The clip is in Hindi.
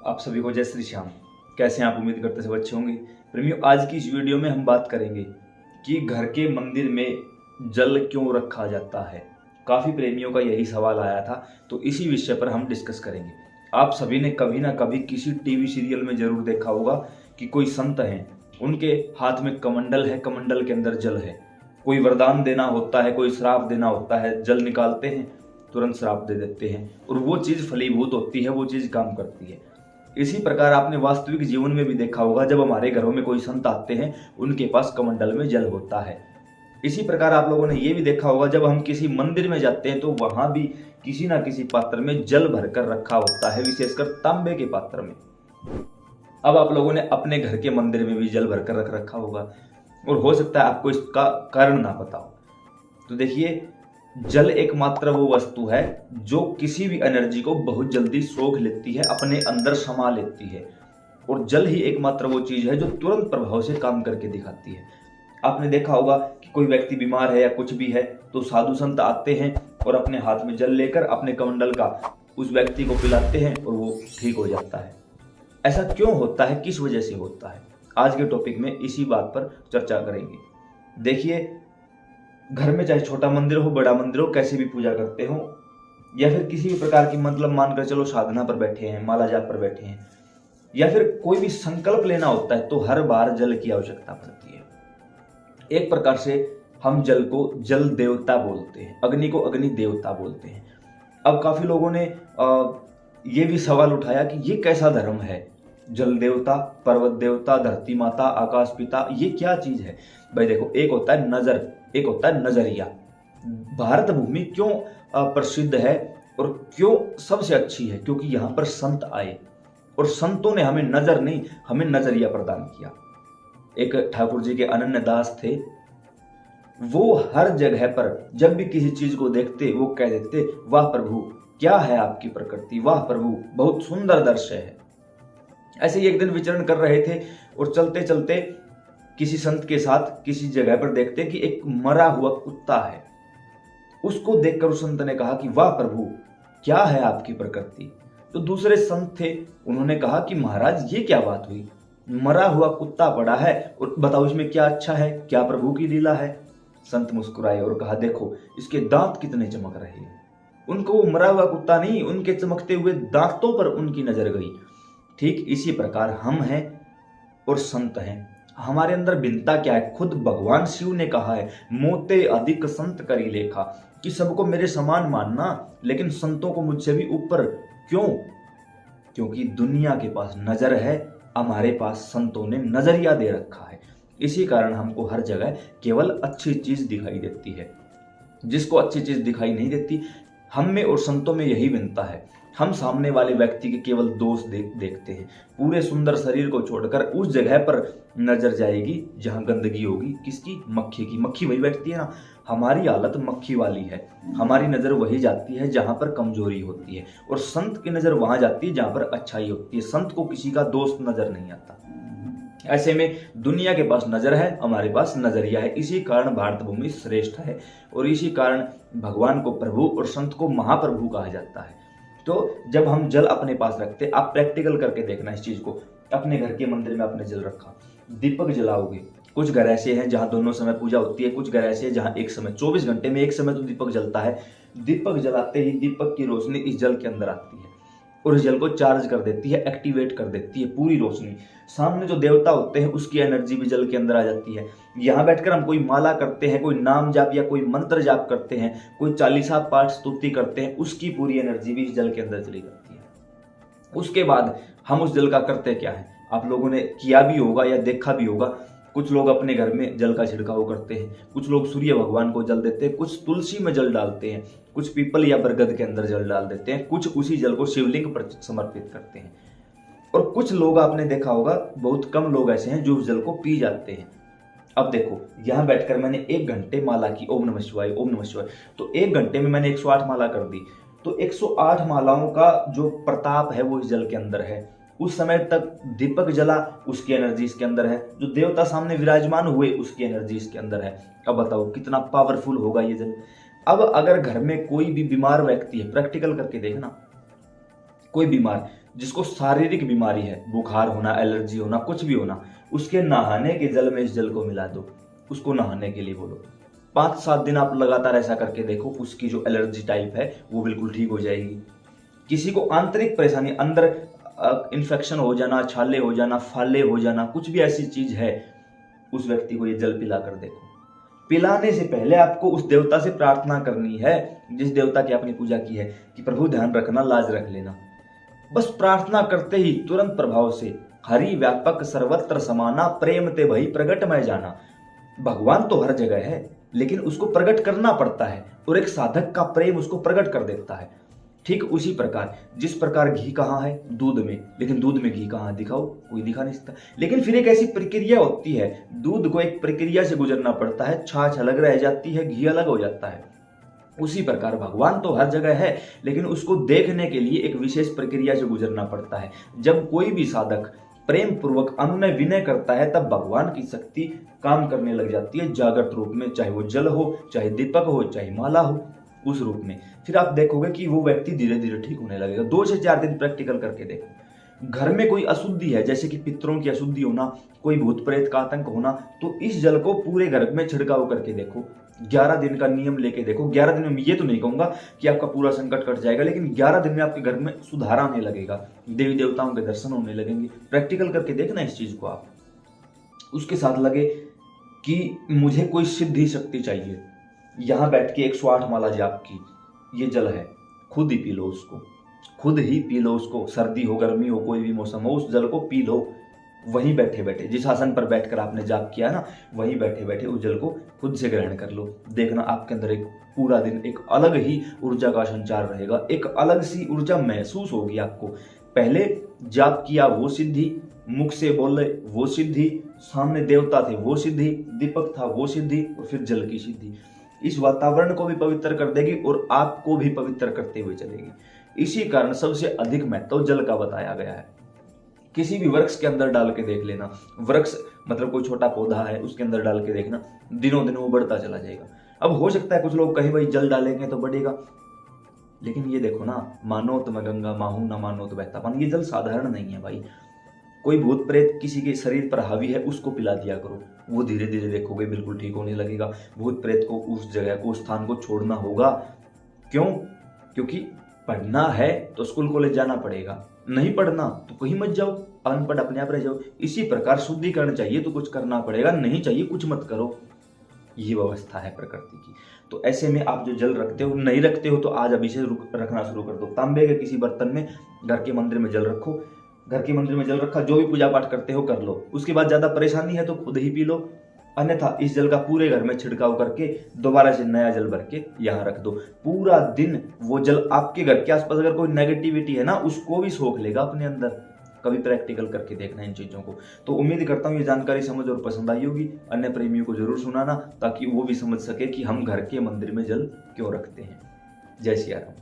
आप सभी को जय श्री श्याम। कैसे हैं आप? उम्मीद करते सब अच्छे होंगे। प्रेमियों, आज की इस वीडियो में हम बात करेंगे कि घर के मंदिर में जल क्यों रखा जाता है। काफ़ी प्रेमियों का यही सवाल आया था, तो इसी विषय पर हम डिस्कस करेंगे। आप सभी ने कभी ना कभी किसी टीवी सीरियल में जरूर देखा होगा कि कोई संत हैं, उनके हाथ में कमंडल है, कमंडल के अंदर जल है। कोई वरदान देना होता है, कोई श्राप देना होता है, जल निकालते हैं, तुरंत श्राप दे देते हैं और वो चीज़ फलीभूत होती है, वो चीज़ काम करती है। इसी प्रकार आपने वास्तविक जीवन में भी देखा होगा, जब हमारे घरों में कोई संत आते हैं उनके पास कमंडल में जल होता है। इसी प्रकार आप लोगों ने ये भी देखा होगा, जब हम किसी मंदिर में जाते हैं तो वहां भी किसी ना किसी पात्र में जल भरकर रखा होता है, विशेषकर तांबे के पात्र में। अब आप लोगों ने अपने घर के मंदिर में भी जल भरकर रख रखा होगा और हो सकता है आपको इसका कारण ना पता हो। तो देखिए, जल एकमात्र वो वस्तु है जो किसी भी एनर्जी को बहुत जल्दी सोख लेती है, अपने अंदर समा लेती है। और जल ही एकमात्र वो चीज है जो तुरंत प्रभाव से काम करके दिखाती है। आपने देखा होगा कि कोई व्यक्ति बीमार है या कुछ भी है तो साधु संत आते हैं और अपने हाथ में जल लेकर अपने कमंडल का उस व्यक्ति को पिलाते हैं और वो ठीक हो जाता है। ऐसा क्यों होता है, किस वजह से होता है, आज के टॉपिक में इसी बात पर चर्चा करेंगे। देखिए, घर में चाहे छोटा मंदिर हो, बड़ा मंदिर हो, कैसे भी पूजा करते हो या फिर किसी भी प्रकार की मतलब मानकर चलो साधना पर बैठे हैं, माला जाप पर बैठे हैं या फिर कोई भी संकल्प लेना होता है, तो हर बार जल की आवश्यकता पड़ती है। एक प्रकार से हम जल को जल देवता बोलते हैं, अग्नि को अग्नि देवता बोलते हैं। अब काफी लोगों ने ये भी सवाल उठाया कि ये कैसा धर्म है, जल देवता, पर्वत देवता, धरती माता, आकाश पिता, ये क्या चीज है। भाई देखो, एक होता है नजर, एक होता है नजरिया। भारत भूमि क्यों प्रसिद्ध है और क्यों सबसे अच्छी है, क्योंकि यहाँ पर संत आए और संतों ने हमें नजर नहीं, हमें नजरिया प्रदान किया। एक ठाकुर जी के अनन्य दास थे, वो हर जगह पर जब भी किसी चीज को देखते वो कह देते, वाह प्रभु क्या है आपकी प्रकृति, वाह प्रभु बहुत सुंदर दृश्य है। ऐसे ही एक दिन विचरण कर रहे थे और चलते चलते किसी संत के साथ किसी जगह पर देखते कि एक मरा हुआ कुत्ता है। उसको देखकर उस संत ने कहा कि वाह प्रभु क्या है आपकी प्रकृति। तो दूसरे संत थे, उन्होंने कहा कि महाराज ये क्या बात हुई, मरा हुआ कुत्ता पड़ा है और बताओ इसमें क्या अच्छा है, क्या प्रभु की लीला है। संत मुस्कुराए और कहा, देखो इसके दांत कितने चमक रहे हैं। उनको वो मरा हुआ कुत्ता नहीं, उनके चमकते हुए दांतों पर उनकी नजर गई। ठीक इसी प्रकार हम हैं और संत हैं। हमारे अंदर भिन्नता क्या है, खुद भगवान शिव ने कहा है, मोते अधिक संत करी लेखा, कि सबको मेरे समान मानना लेकिन संतों को मुझसे भी ऊपर। क्यों? क्योंकि दुनिया के पास नजर है, हमारे पास संतों ने नजरिया दे रखा है। इसी कारण हमको हर जगह केवल अच्छी चीज दिखाई देती है, जिसको अच्छी चीज दिखाई नहीं देती। हम में और संतों में यही भिन्नता है, हम सामने वाले व्यक्ति के केवल दोष देखते हैं। पूरे सुंदर शरीर को छोड़कर उस जगह पर नजर जाएगी जहां गंदगी होगी, किसकी? मक्खी की। मक्खी वही बैठती है ना, हमारी हालत मक्खी वाली है। हमारी नजर वही जाती है जहां पर कमजोरी होती है और संत की नजर वहां जाती है जहां पर अच्छाई होती है। संत को किसी का दोस्त नजर नहीं आता। ऐसे में दुनिया के पास नजर है, हमारे पास नजरिया है। इसी कारण भारत भूमि श्रेष्ठ है और इसी कारण भगवान को प्रभु और संत को महाप्रभु कहा जाता है। तो जब हम जल अपने पास रखते, आप प्रैक्टिकल करके देखना इस चीज को। अपने घर के मंदिर में आपने जल रखा, दीपक जलाओगे। कुछ घर ऐसे हैं जहां दोनों समय पूजा होती है, कुछ घर ऐसे हैं जहां एक समय 24 घंटे में एक समय तो दीपक जलता है। दीपक जलाते ही दीपक की रोशनी इस जल के अंदर आती है और इस जल को चार्ज कर देती है, एक्टिवेट कर देती है पूरी रोशनी। सामने जो देवता होते हैं उसकी एनर्जी भी जल के अंदर आ जाती है। यहाँ बैठकर हम कोई माला करते हैं, कोई नाम जाप या कोई मंत्र जाप करते हैं, कोई चालीसा पाठ स्तुति करते हैं, उसकी पूरी एनर्जी भी इस जल के अंदर चली जाती है। उसके बाद हम उस जल का करते क्या है, आप लोगों ने किया भी होगा या देखा भी होगा। कुछ लोग अपने घर में जल का छिड़काव करते हैं, कुछ लोग सूर्य भगवान को जल देते हैं, कुछ तुलसी में जल डालते हैं, कुछ पीपल या बरगद के अंदर जल डाल देते हैं, कुछ उसी जल को शिवलिंग पर समर्पित करते हैं और कुछ लोग आपने देखा होगा, बहुत कम लोग ऐसे हैं जो उस जल को पी जाते हैं। अब देखो, यहाँ बैठकर मैंने 1 घंटे माला की, ओम नमः शिवाय ओम नमः शिवाय, तो 1 घंटे में मैंने 108 माला कर दी। तो 108 मालाओं का जो प्रताप है वो इस जल के अंदर है। उस समय तक दीपक जला, उसकी एनर्जी इसके अंदर है। जो देवता सामने विराजमान हुए उसकी एनर्जी इसके अंदर है। अब बताओ कितना पावरफुल होगा ये जल। अब अगर घर में कोई भी बीमार व्यक्ति है, प्रैक्टिकल करके देखना, कोई बीमार, जिसको शारीरिक बीमारी है, बुखार होना, एलर्जी होना, कुछ भी होना, उसके नहाने के जल में इस जल को मिला दो, उसको नहाने के लिए बोलो। 5-7 दिन आप लगातार ऐसा करके देखो, उसकी जो एलर्जी टाइप है वो बिल्कुल ठीक हो जाएगी। किसी को आंतरिक परेशानी, अंदर इन्फेक्शन हो जाना, छाले हो जाना, फाले हो जाना, कुछ भी ऐसी चीज है, उस व्यक्ति को ये जल पिला कर देखो। पिलाने से पहले आपको उस देवता से प्रार्थना करनी है, जिस देवता की आपने पूजा की है, कि प्रभु ध्यान रखना, लाज रख लेना। बस प्रार्थना करते ही तुरंत प्रभाव से हरि व्यापक सर्वत्र समाना, प्रेम ते भई प्रगट मैं जाना। भगवान तो हर जगह है, लेकिन उसको प्रकट करना पड़ता है, और एक साधक का प्रेम उसको प्रकट कर देता है। ठीक उसी प्रकार, जिस प्रकार घी कहाँ है? दूध में, लेकिन दूध में घी कहाँ? दिखाओ, कोई दिखा नहीं सकता। लेकिन फिर एक ऐसी प्रक्रिया होती है, दूध को एक प्रक्रिया से गुजरना पड़ता है, छाछ अलग रह जाती है, घी अलग हो जाता है। उसी प्रकार भगवान तो हर जगह है, लेकिन उसको देखने के लिए एक विशेष प्रक्रिया से गुजरना पड़ता है। जब कोई भी साधक प्रेम पूर्वक अनुनय विनय करता है, तब भगवान की शक्ति काम करने लग जाती है जागृत रूप में, चाहे वो जल हो, चाहे दीपक हो, चाहे माला हो, उस रूप में। फिर आप देखोगे कि वो व्यक्ति धीरे धीरे ठीक होने लगेगा। 2 से 4 दिन प्रैक्टिकल करके देखो। घर में कोई अशुद्धि है, जैसे कि पितरों की अशुद्धि होना, कोई भूत प्रेत का आतंक होना, तो इस जल को पूरे घर में छिड़काव करके देखो। 11 दिन का नियम लेके देखो। 11 दिन में ये तो नहीं कहूंगा कि आपका पूरा संकट कट जाएगा, लेकिन 11 दिन में आपके घर में सुधार आने लगेगा, देवी देवताओं के दर्शन होने लगेंगे। प्रैक्टिकल करके देखना इस चीज को आप। उसके साथ लगे कि मुझे कोई सिद्धि शक्ति चाहिए, यहां बैठ के 108 माला जाप की, ये जल है, खुद ही पी लो उसको, खुद ही पी लो उसको। सर्दी हो, गर्मी हो, कोई भी मौसम हो, उस जल को पी लो। वहीं बैठे बैठे, जिस आसन पर बैठकर आपने जाप किया ना, वहीं बैठे बैठे उस जल को खुद से ग्रहण कर लो। देखना आपके अंदर एक पूरा दिन एक अलग ही ऊर्जा का संचार रहेगा, एक अलग सी ऊर्जा महसूस होगी आपको। पहले जाप किया वो सिद्धि, मुख से बोले वो सिद्धि, सामने देवता थे वो सिद्धि, दीपक था वो सिद्धि, और फिर जल की सिद्धि। इस वातावरण को भी पवित्र कर देगी और आपको भी पवित्र करते हुए चलेगी। इसी कारण सबसे अधिक महत्व जल का बताया गया है। किसी भी वृक्ष के अंदर डाल के देख लेना, वृक्ष मतलब कोई छोटा पौधा है, उसके अंदर डाल के देखना, दिनों दिन वो बढ़ता चला जाएगा। अब हो सकता है कुछ लोग कहें भाई जल डालेंगे तो बढ़ेगा, लेकिन ये देखो ना, मानो तो मैं गंगा माहूं, ना मानो तो बहता पानी। ये जल साधारण नहीं है भाई। कोई भूत प्रेत किसी के शरीर पर हावी है, उसको पिला दिया करो, वो धीरे धीरे देखोगे बिल्कुल ठीक होने लगेगा। भूत प्रेत को उस जगह को, उस स्थान को छोड़ना होगा। क्यों? क्योंकि पढ़ना है तो स्कूल कॉलेज जाना पड़ेगा, नहीं पढ़ना तो कहीं मत जाओ, अनपढ़ अपने आप रह जाओ। इसी प्रकार शुद्धिकरण चाहिए तो कुछ करना पड़ेगा, नहीं चाहिए कुछ मत करो। ये व्यवस्था है प्रकृति की। तो ऐसे में आप जो जल रखते हो, नहीं रखते हो तो आज अभी से रखना शुरू कर दो। तांबे के किसी बर्तन में घर के मंदिर में जल रखो, घर के मंदिर में जल रखा, जो भी पूजा पाठ करते हो कर लो। उसके बाद ज्यादा परेशानी है तो खुद ही पी लो, अन्यथा इस जल का पूरे घर में छिड़काव करके दोबारा से नया जल भर के यहाँ रख दो। पूरा दिन वो जल आपके घर के आसपास अगर कोई नेगेटिविटी है ना, उसको भी सोख लेगा अपने अंदर। कभी प्रैक्टिकल करके देखना इन चीजों को। तो उम्मीद करता हूँ ये जानकारी समझ और पसंद आई होगी। अन्य प्रेमियों को जरूर सुनाना, ताकि वो भी समझ सके कि हम घर के मंदिर में जल क्यों रखते हैं। जय सिया राम।